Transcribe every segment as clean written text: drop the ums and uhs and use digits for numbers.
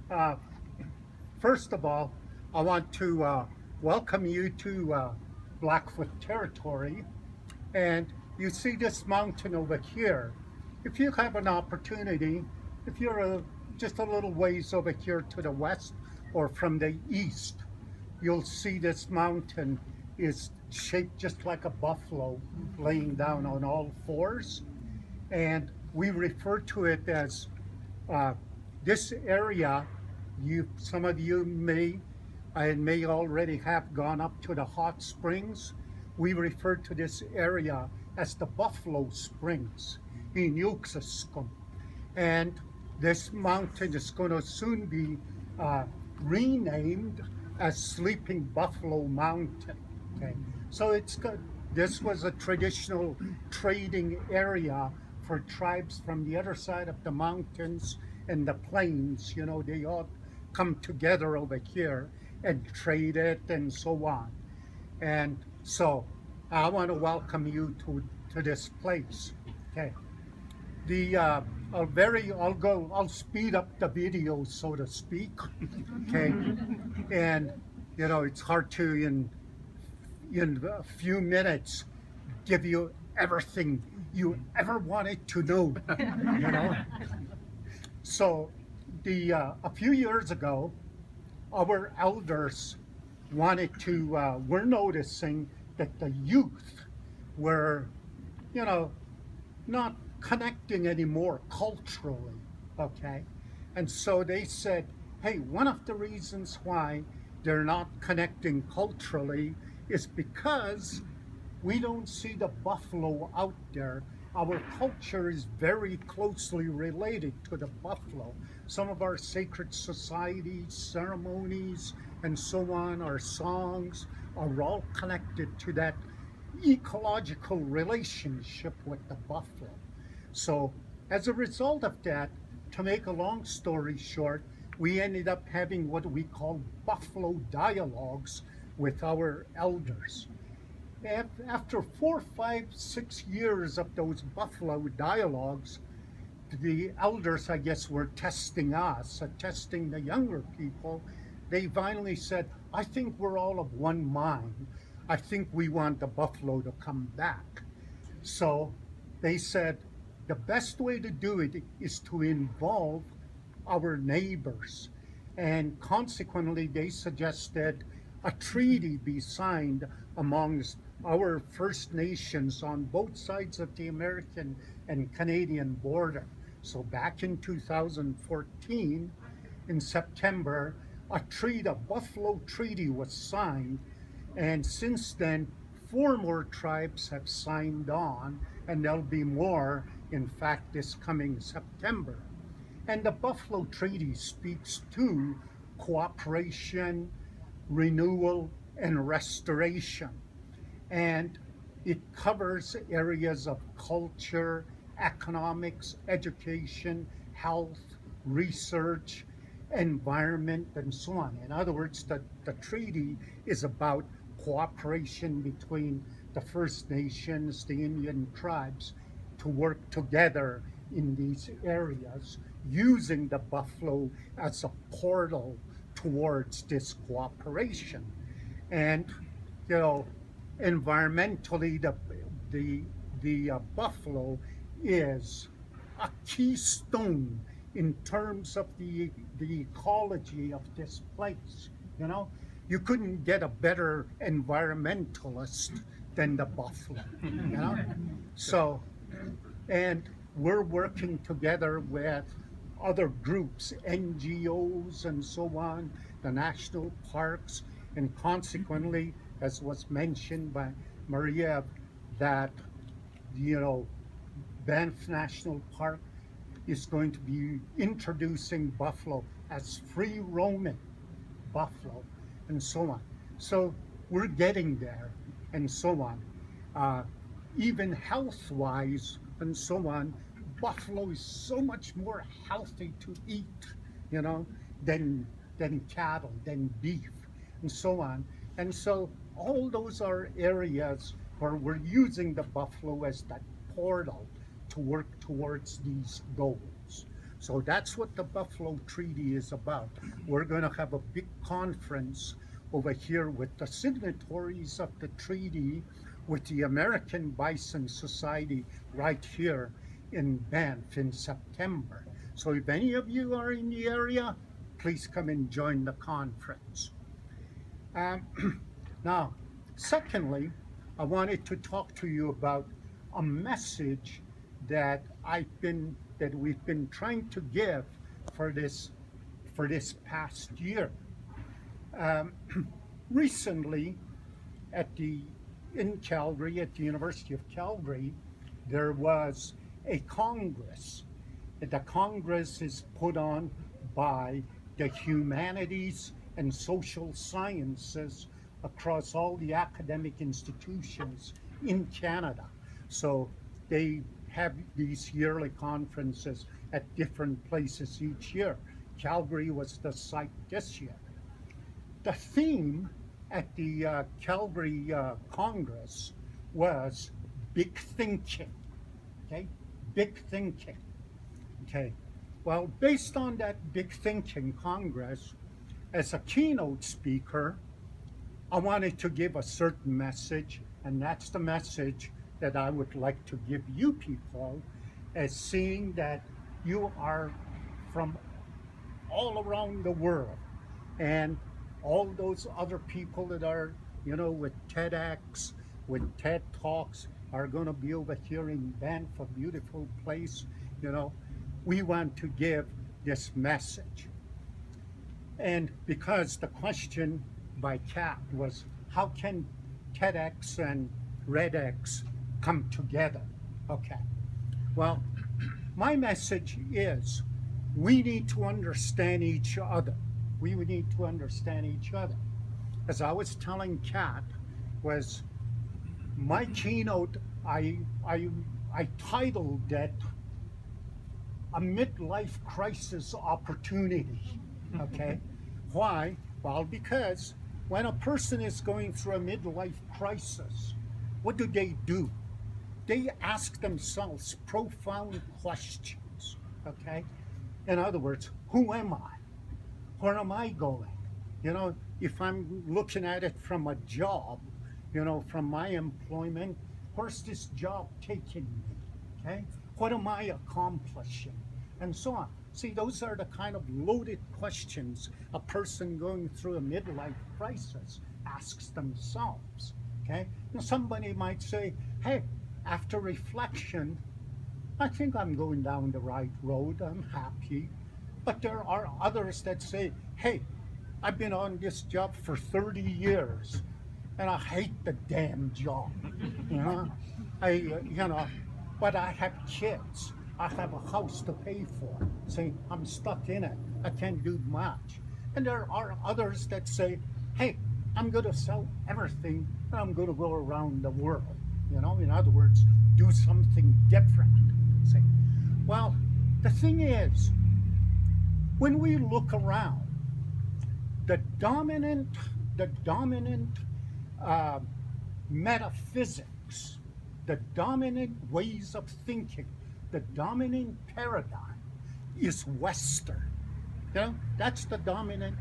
Uh, First of all, I want to welcome you to Blackfoot territory. And you see this mountain over here. If you have an opportunity, if you're just a little ways over here to the west or from the east, you'll see this mountain is shaped just like a buffalo laying down on all fours. And we refer to it as uh, this area. Some of you may already have gone up to the hot springs. We refer to this area as the Buffalo Springs in Yuxaskum. And this mountain is going to soon be uh, renamed as Sleeping Buffalo Mountain. Okay, so this was a traditional trading area for tribes from the other side of the mountains and the plains. You know, they all come together over here and trade it and so on. And so I want to welcome you to this place. Okay. I'll speed up the video, so to speak. Okay. And it's hard to in a few minutes give you everything you ever wanted to know. You know. So a few years ago, our elders we're noticing that the youth were, not connecting anymore culturally, okay? And so they said, hey, one of the reasons why they're not connecting culturally is because we don't see the buffalo out there. Our culture is very closely related to the buffalo. Some of our sacred societies, ceremonies, and so on, our songs are all connected to that ecological relationship with the buffalo. So as a result of that, to make a long story short, we ended up having what we call buffalo dialogues with our elders. After 4, 5, 6 years of those buffalo dialogues, the elders, I guess, were testing us, testing the younger people. They finally said, I think we're all of one mind. I think we want the buffalo to come back. So they said, the best way to do it is to involve our neighbors. And consequently, they suggested a treaty be signed amongst our First Nations on both sides of the American and Canadian border. So back in 2014, in September, a Buffalo Treaty was signed, and since then, 4 more tribes have signed on, and there'll be more, in fact, this coming September. And the Buffalo Treaty speaks to cooperation, renewal, and restoration. And it covers areas of culture, economics, education, health, research, environment, and so on. In other words, the treaty is about cooperation between the First Nations, the Indian tribes, to work together in these areas, using the buffalo as a portal towards this cooperation. And, environmentally, the buffalo is a keystone in terms of the ecology of this place. You couldn't get a better environmentalist than the buffalo. So, and we're working together with other groups, NGOs and so on, the national parks, and consequently, as was mentioned by Maria, that Banff National Park is going to be introducing buffalo as free roaming buffalo and so on. So we're getting there and so on. Even health-wise and so on, buffalo is so much more healthy to eat, than cattle, than beef, and so on. And so all those are areas where we're using the buffalo as that portal to work towards these goals. So that's what the Buffalo Treaty is about. We're going to have a big conference over here with the signatories of the treaty with the American Bison Society right here in Banff in September. So if any of you are in the area, please come and join the conference. Now, secondly, I wanted to talk to you about a message that we've been trying to give for this past year. Recently, in Calgary, at the University of Calgary, there was a Congress. The Congress is put on by the humanities and social sciences across all the academic institutions in Canada. So they have these yearly conferences at different places each year. Calgary was the site this year. The theme at the Calgary Congress was big thinking, okay? Big thinking, okay? Well, based on that big thinking Congress, as a keynote speaker, I wanted to give a certain message, and that's the message that I would like to give you people, as seeing that you are from all around the world, and all those other people that are, with TEDx, with TED Talks, are going to be over here in Banff, a beautiful place. We want to give this message. And because the question by Kat was, how can TEDx and REDx come together? Okay. Well, my message is we need to understand each other. We need to understand each other. As I was telling Kat, was my keynote, I titled it a midlife crisis opportunity. Okay. Why? Well, because when a person is going through a midlife crisis, what do? They ask themselves profound questions, okay? In other words, who am I? Where am I going? If I'm looking at it from a job, from my employment, where's this job taking me, okay? What am I accomplishing? And so on. See, those are the kind of loaded questions a person going through a midlife crisis asks themselves, okay? And somebody might say, hey, after reflection, I think I'm going down the right road, I'm happy. But there are others that say, hey, I've been on this job for 30 years and I hate the damn job, but I have kids. I have a house to pay for. Say, I'm stuck in it. I can't do much. And there are others that say, hey, I'm going to sell everything and I'm going to go around the world. In other words, do something different. Say, well, the thing is, when we look around, the dominant metaphysics, the dominant ways of thinking, the dominant paradigm is Western. That's the dominant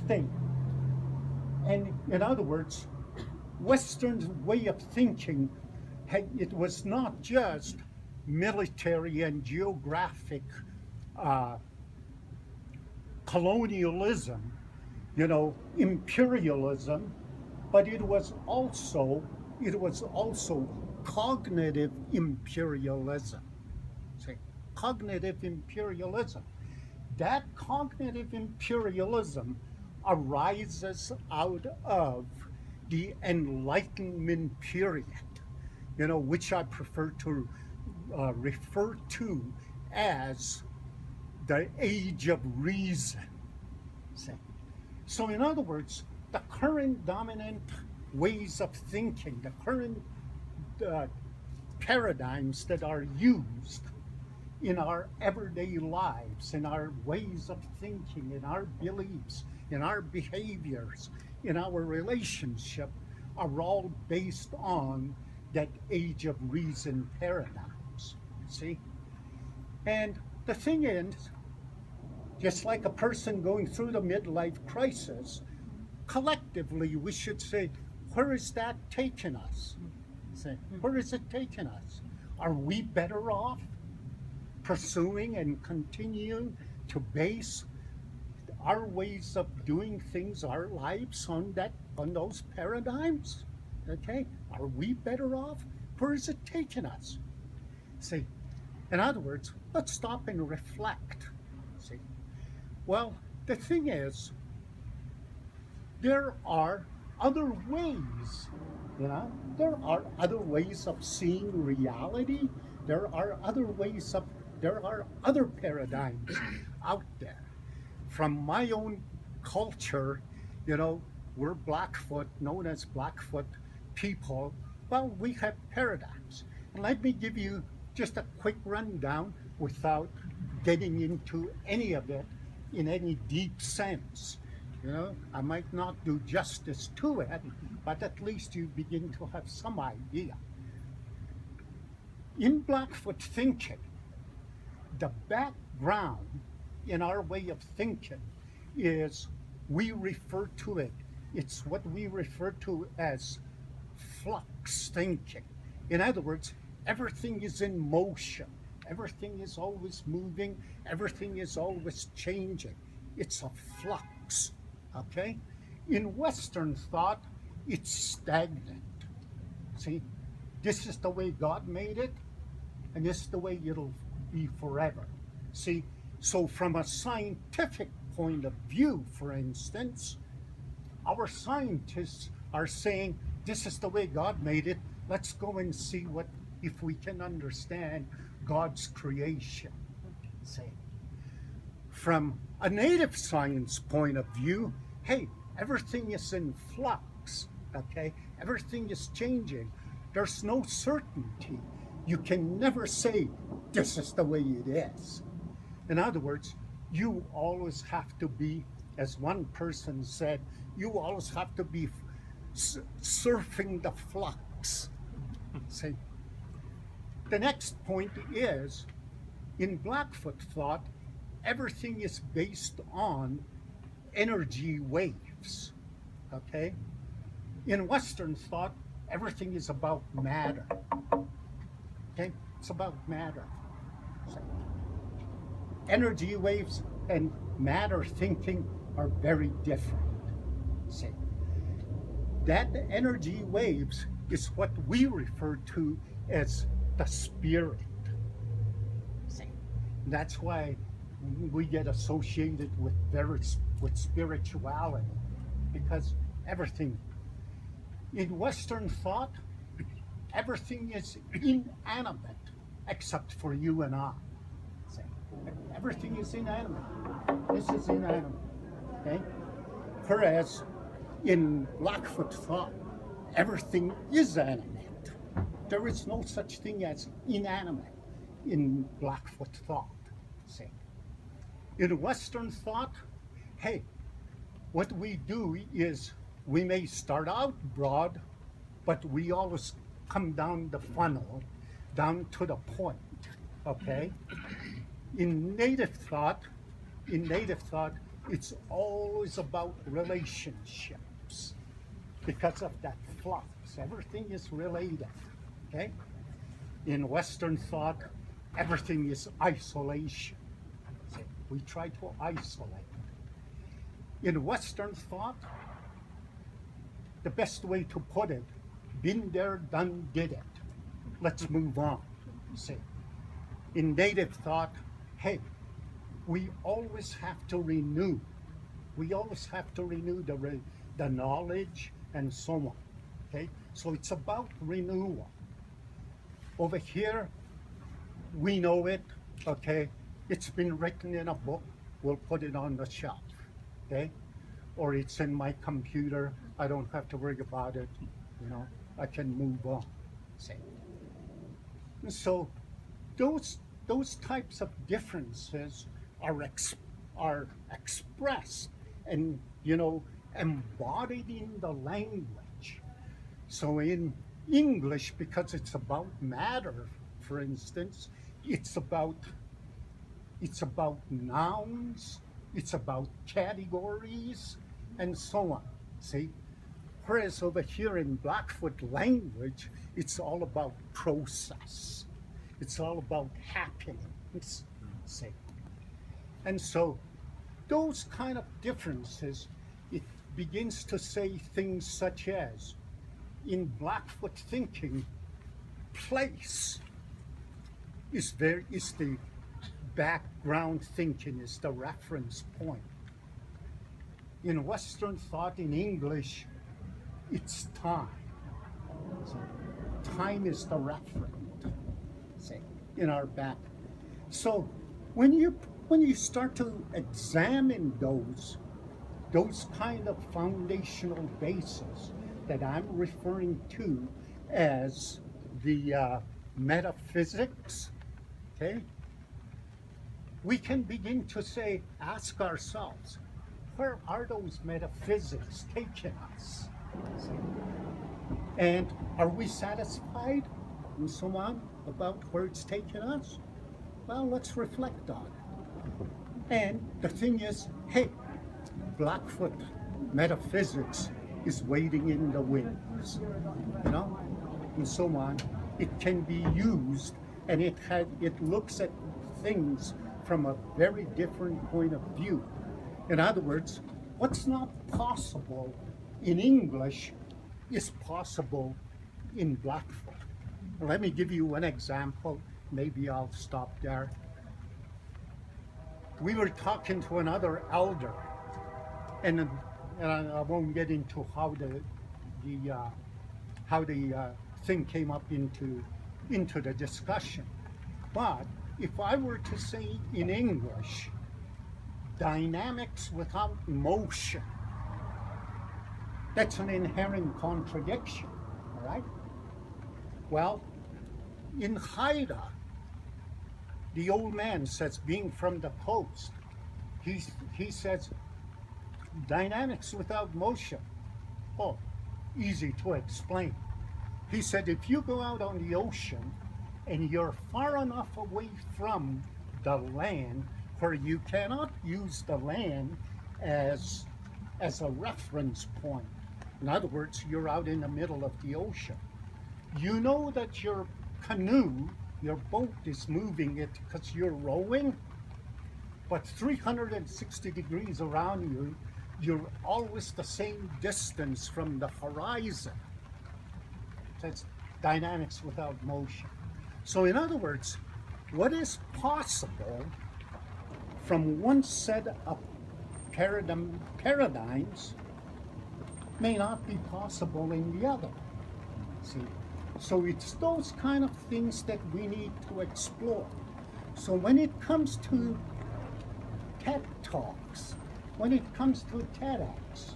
thing. And in other words, Western's way of thinking, it was not just military and geographic colonialism, imperialism, but it was also cognitive imperialism. See, cognitive imperialism. That cognitive imperialism arises out of the Enlightenment period, which I prefer to refer to as the Age of Reason. See? So in other words, the current dominant ways of thinking, the current paradigms that are used in our everyday lives, in our ways of thinking, in our beliefs, in our behaviors, in our relationship, are all based on that Age of Reason paradigms. See? And the thing is, just like a person going through the midlife crisis, collectively we should say, where is that taking us? Say, where is it taking us? Are we better off pursuing and continuing to base our ways of doing things, our lives on those paradigms? Okay, are we better off? Where is it taking us? See, in other words, let's stop and reflect. See, well, the thing is, there are other ways, there are other ways of seeing reality. There are other paradigms out there. From my own culture, we're Blackfoot, known as Blackfoot people. Well, we have paradigms. And let me give you just a quick rundown without getting into any of it in any deep sense. I might not do justice to it, but at least you begin to have some idea. In Blackfoot thinking, the background in our way of thinking is it's what we refer to as flux thinking. In other words, everything is in motion. Everything is always moving. Everything is always changing. It's a flux, okay? In Western thought, it's stagnant. See, this is the way God made it, and this is the way it'll be forever. See, so from a scientific point of view, for instance, our scientists are saying, this is the way God made it. Let's go and see if we can understand God's creation. See, from a native science point of view, hey, everything is in flux, okay? Everything is changing. There's no certainty. You can never say, this is the way it is. In other words, you always have to be, as one person said, you always have to be surfing the flux. See? The next point is, in Blackfoot thought, everything is based on energy waves, okay? In Western thought, everything is about matter, okay? It's about matter. So, energy waves and matter thinking are very different. See, that energy waves is what we refer to as the spirit. See, that's why we get associated with spirituality, because everything in Western thought, everything is inanimate except for you and I. See, everything is inanimate. This is inanimate. Okay? Whereas in Blackfoot thought, everything is animate. There is no such thing as inanimate in Blackfoot thought. See? In Western thought, hey, what we do is we may start out broad, but we always come down the funnel, down to the point, okay? In native thought, it's always about relationships because of that flux. Everything is related, okay? In Western thought, everything is isolation. So we try to isolate. In Western thought, the best way to put it, been there, done, did it. Let's move on, see. In native thought, hey, we always have to renew. We always have to renew the knowledge and so on, okay? So it's about renewal. Over here, we know it, okay? It's been written in a book, we'll put it on the shelf, okay? Or it's in my computer, I don't have to worry about it, I can move on, see? And so those types of differences are expressed and, embodied in the language. So in English, because it's about matter, for instance, it's about it's about nouns, it's about categories, and so on. See? Whereas over here in Blackfoot language, it's all about process. It's all about happenings. See? And so those kind of differences, it begins to say things such as, in Blackfoot thinking, place is the background thinking, is the reference point. In Western thought, in English, it's time. So time is the referent, say, in our back. So when you start to examine those kind of foundational bases that I'm referring to as the metaphysics, okay, we can begin to say, ask ourselves, where are those metaphysics taking us? And are we satisfied and so on about where it's taking us? Well, let's reflect on it. And the thing is, hey, Blackfoot metaphysics is waiting in the wings, you know, and so on. It can be used, and it looks at things from a very different point of view. In other words, what's not possible in English is possible in Blackfoot. Let me give you one example. Maybe I'll stop there. We were talking to another elder, and I won't get into how the thing came up into the discussion. But if I were to say in English, dynamics without motion, that's an inherent contradiction, all right? Well, in Haida, the old man says, being from the coast, he says, dynamics without motion. Oh, easy to explain. He said, if you go out on the ocean and you're far enough away from the land where you cannot use the land as a reference point. In other words, you're out in the middle of the ocean. You know that your canoe, your boat is moving it because you're rowing, but 360 degrees around you, you're always the same distance from the horizon. That's dynamics without motion. So in other words, what is possible from one set of paradigms may not be possible in the other. See? So it's those kind of things that we need to explore. So when it comes to TED Talks, when it comes to TEDx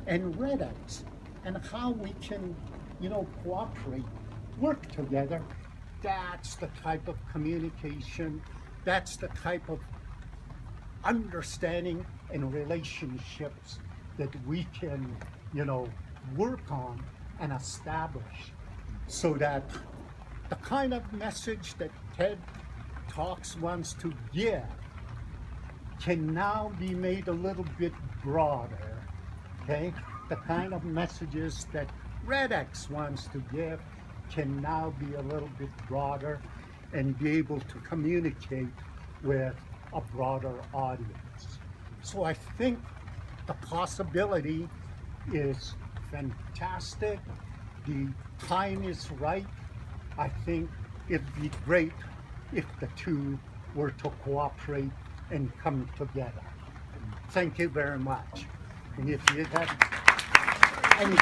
and REDx, and how we can, cooperate, work together, that's the type of communication, that's the type of understanding and relationships that we can, work on and establish, so that the kind of message that TED Talks wants to give can now be made a little bit broader, okay? The kind of messages that REDx wants to give can now be a little bit broader and be able to communicate with a broader audience. So I think the possibility is fantastic. The time is right. I think it'd be great if the two were to cooperate and come together. Thank you very much. And if you have any